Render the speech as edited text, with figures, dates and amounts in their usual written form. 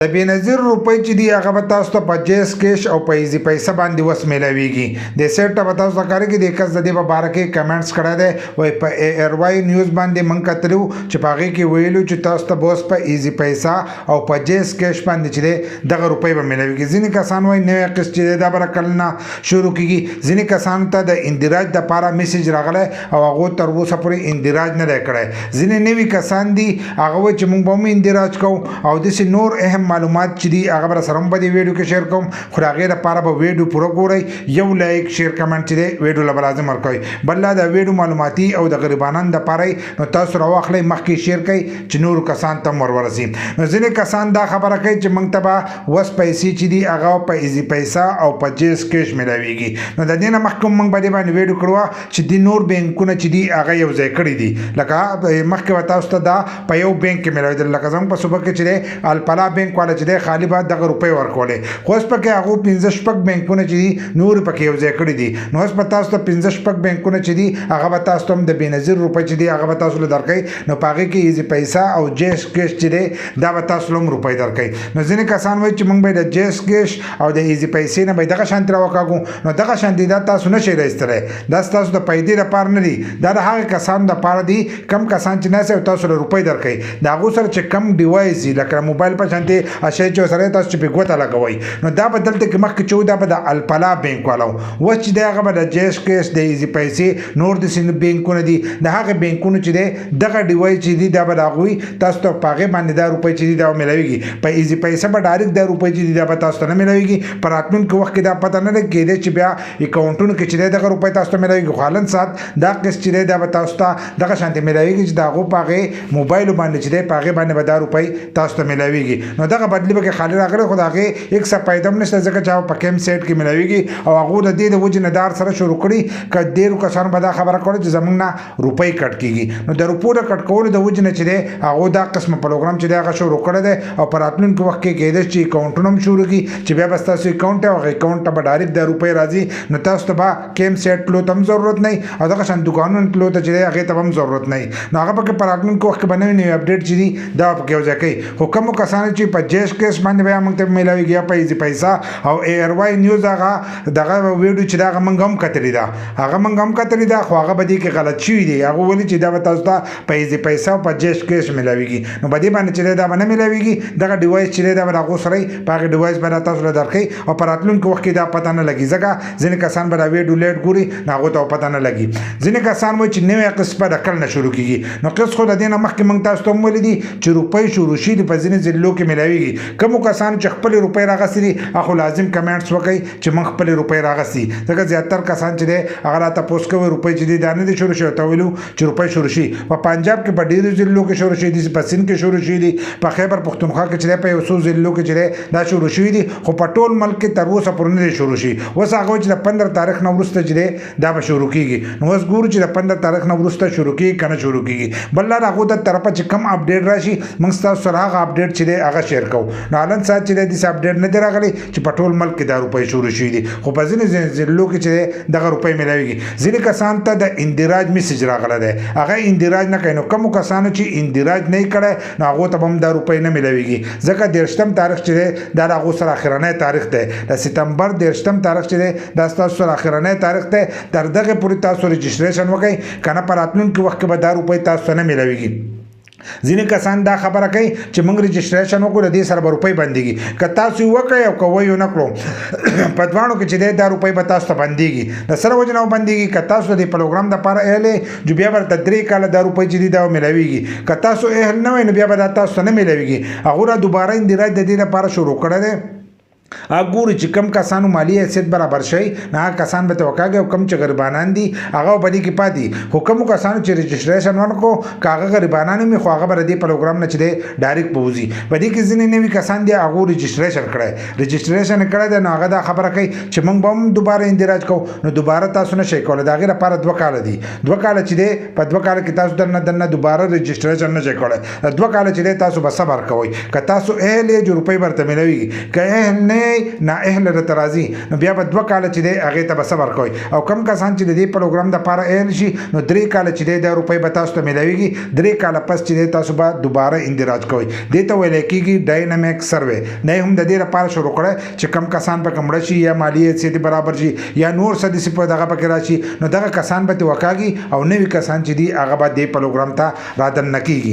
د بېنظیر روپۍ چې دی هغه به تاسو ته په جیس کیش او په ایزي پیسه باندې وس میلاویږي د سیټ ته به تاسو ته کاري کې د کس د دې په باره کې کمنټس کړی دی وایي په ایر واي نیوز باندې موږ کتلو چې په هغې کې ویلو چې تاسو ته به اوس په ایزي پیسه او په جیس کیش باندې چې دی دغه روپۍ به میلاویږي ځینې کسان وایي نوی قسط چې دی دا به کله نه شروع کېږي ځینې کسانو ته د اندراج دپاره میسج راغلی او هغو تر اوسه پورې اندراج نه دی کړی ځینې نوي کسان دي هغه وایي چې موږ به هم اندراج کوو او داسې نور اهم معلومات چې دي هغه به سره هم په دې ویډیو کې شیر کوم خو د هغې دپاره به ویډیو پوره ګورئ یو لایک شیر کمنټ چې دی ویډیو له به لازم ورکوئ بل لا د ویډیو معلوماتي او د غریبانان دپاره نو تاسو راواخلئ مخکې شیر کوئ چې نورو کسان ته هم ورورسي نو ځینې کسان دا خبره کوي چې موږ ته به وس پیسې چې دي هغه په ایزي پیسه او په جیس کیش میلاویږي نو د دې نه مخکې موږ په دې باندې ویډیو کړو چې د نور بینکونه چې دي هغه یو ځای کړي دي لکه مخکې به تاسو ته دا په یو بینک کې میلاوېدل لکه زموږ په صوبه کې چې دی الفلا بینک والا چې دی خالي به دغه روپۍ ورکولې خو اوس پکې هغو پنځه شپږ بینکونه چې دي نور پکې یو ځای کړي دي نو اوس به تاسو ته پنځه شپږ بینکونه چې دي هغه به تاسو ته هم د بېنظیر روپۍ چې دي هغه به تاسو له درکوي نو په هغې کې ایزي پیسه او جیس کیش چې دی دا به تاسو له هم روپۍ درکوي نو ځینې کسان وایي چې موږ به د جیس کیش او د ایزي پیسې نه به دغه شانتې راوکاږو نو دغه شانتې دا تاسو نشئ راایستلی دا ستاسو د پیدې لپاره نه دي دا د هغه کسانو دپاره دي کم کسان چې ناسي او تاسو له روپۍ درکوي د هغو سره چې کم ډیوایس وي لکه موبایل په شانتې اشیاء چې ورسره تاسو چې پې ګوته لګوئ نو دا به دلته کې مخکې چې و دا به د الفلا بینک والا و اوس چې دی هغه به د جیس کیش د ایزي پیسې نور داسې بینکونه دي د هغې بینکونو چې دی دغه ډیوایس چې دي دا به د هغوی تاسو ته په هغې باندې دا روپۍ چې دي دا به میلاویږي په ایزي پیسه به ډایرکټ دا روپۍ چې دي دا به تاسو ته نه میلاویږي په راتلونکي وخت کې دا پته نه لګي کېدی چې بیا اکاونټونو کې چې دی دغه روپۍ تاسو ته میلاویږي خو حالن سات دا قسط چې دی دا به تاسو ته دغه شانتې میلاویږي چې د هغو په هغې موبایلو باندې چې دی په هغې باندې به دا روپۍ تاسو ته میلاویږي نو دغه بدلي به کې خالي راغلی خو د هغې هېڅ څه فایده هم نشته ځکه چې هغه په کیم سیټ کې میلاویږي او هغو د دې د وجې نه دار سره شروع کړي که ډېرو کسانو به دا خبره کړې چې زموږ نه روپۍ کټ کېږي نو د روپو د کټ کولو د وجې نه چې دی هغو دا قسمه پروګرام چې دی هغه شروع کړی دی او په راتلونکي وخت کې کېدای شي چې اکاونټونه هم شروع کړي چې بیا به ستاسو اکاونټ او هغه اکاونټ ته به ډایرکټ د روپۍ راځي نو تاسو ته به کیم سیټ تلو ته هم ضرورت نه او دغه شان دوکانونو تلو ته چې دی هغې ته به هم ضرورت نه نو هغه پکې په راتلونکي وخت کې به نوي نوي اپډیټ چې دي دا پکې یو ځای کوي خو کومو کسانو چې په جیس کیس باندې بیا موږ ته میلاویږي یا په ایزي پیسه او ایر واي نیوز هغه دغه ویډیو چې دا هغه موږ هم کتلې ده هغه موږ هم کتلې ده خو هغه به دې کې غلط شوي دي هغه ویلي چې دا به تاسو ته په ایزي پیسه او په جیس کیس میلاویږي نو په دې باندې چې دی دا به نه میلاویږي دغه ډیوایس چې دی دا به د هغو سره په هغې ډیوایس به تاسو له درکوي او په راتلونکي وخت کې دا پته نه لګي ځکه ځینې کسان به دا ویډیو لیټ ګوري نو هغو ته پته نه لګي ځینې کسان وایي چې نوی قسط به د کله نه شروع کېږي نو قسط خو د دې نه مخکې موږ تاسو ته هم ویلي دي چې روپۍ شروع شي دي په ځینې ضلعو کې میلاویږي کومو کسانو چې خپلې روپۍ راغستې دي هغه لازم کمنټس وکړئ چې موږ خپلې روپۍ راغستې ځکه زیاتر کسان چې دی هغه راته تپوس کوي روپۍ چې دي دا نه دي شروع شوي ته ویلو چې روپۍ شروع شي په پنجاب کې په ډېرو ضلعو کې شروع شوي دي په سند کې شروع شوي دي په خیبر پښتونخوا کې چې دی په یو څو ضلعو کې چې دی دا شروع شوي دي خو په ټول ملک کې تر اوسه پورې نه دي شروع شوي اوس هغه وایي چې د 15 تاریخ نه وروسته چې دی دا به شروع کېږي نو اوس ګورو چې د 15 تاریخ نه وروسته شروع کېږي که نه شروع کېږي بل لار هغو د طرفه چې کم اپډیټ راشي موږ ستاسو سره هغه اپډیټ چې دی هغه شیر کوو نو حالن سات چې دی داسې اپډیټ نه دی راغلی چې په ټول ملک کې دا روپۍ شروع شوي دي خو په ځینې ضلعو کې چې دی دغه روپۍ میلاویږي ځینې کسان ته د اندراج میسج راغلی دی هغه اندراج نه کوي نو کومو کسانو چې اندراج نه یې کړی نو هغو ته به هم دا روپۍ نه میلاویږي ځکه 30 تاریخ چې دی دا د هغو سره اخرنی تاریخ دی د سپتمبر 30 تاریخ چې دی دا ستاسو سره اخرنی تاریخ دی تر دغې پورې تاسو رجسټریشن وکړئ که نه په راتلونکي وخت کې به دا روپۍ تاسو ته نه میلاویږي ځینې کسان دا خبره کوي چې موږ رجسټریشن وکړو د دې سره به روپۍ بندېږي که تاسو یې وکړئ او که ویې ونه کړو په دواړو کې چې دی دا روپۍ به تاسو ته بندېږي د سره وجې نه بندېږي که تاسو د پروګرام دپاره اهل یې جو بیا ورته 3 کاله دا روپۍ چې دي دا میلاویږي که تاسو اهل نه وئ نو بیا به دا تاسو ته نه میلاویږي هغو را دوباره اندراج د دې لپاره شروع کړی دی ګوري چې کم کسانو مالی حیثیت برابر شي نه هغه کسان به ته وکاږي او کم چې غریبانان دي هغه به دې کې پاتې خو کومو کسانو چې رجسټریشن ونکړو که هغه غریبانان وي خو هغه به د دې پروګرام نه چې دی ډایرکټ به وځي په دې کې ځینې نوي کسان دي هغو رجسټریشن کړی رجسټریشن کړی دی نو هغه دا خبره کوي چې موږ به هم دوباره اندراج کوو نو دوباره تاسو نه شئ کولی د هغې لپاره 2 کاله دي 2 کاله چې دی په 2 کاله کې تاسو دننه دوباره رجسټریشن نه شئ کولی 2 کاله چې دی تاسو به صبر کوئ که تاسو اهل یې جو روپۍ به درته میلاویږي که اهل نه نه اهل رترازي نو بیا به 2 کال چې دی هغه ته به صبر کوي او کم کسان چې د دې پروګرام د لپاره اهل شي نو 3 کال چې دی د روپۍ به تاسو ته ملاويږي 3 کال پس چې دی تاسو به دوباره اندراج کوئ دې ته ویل کېږي ډاینامیک سروې نه هم د دې لپاره شروع کړی چې کم کسان په کمړه شي یا مالی حیثیت برابر شي یا نور څه داسې په دغه پکې راشي نو دغه کسان به وکاږي او نوي کسان چې دي هغه به دې پروګرام ته رادن نه کېږي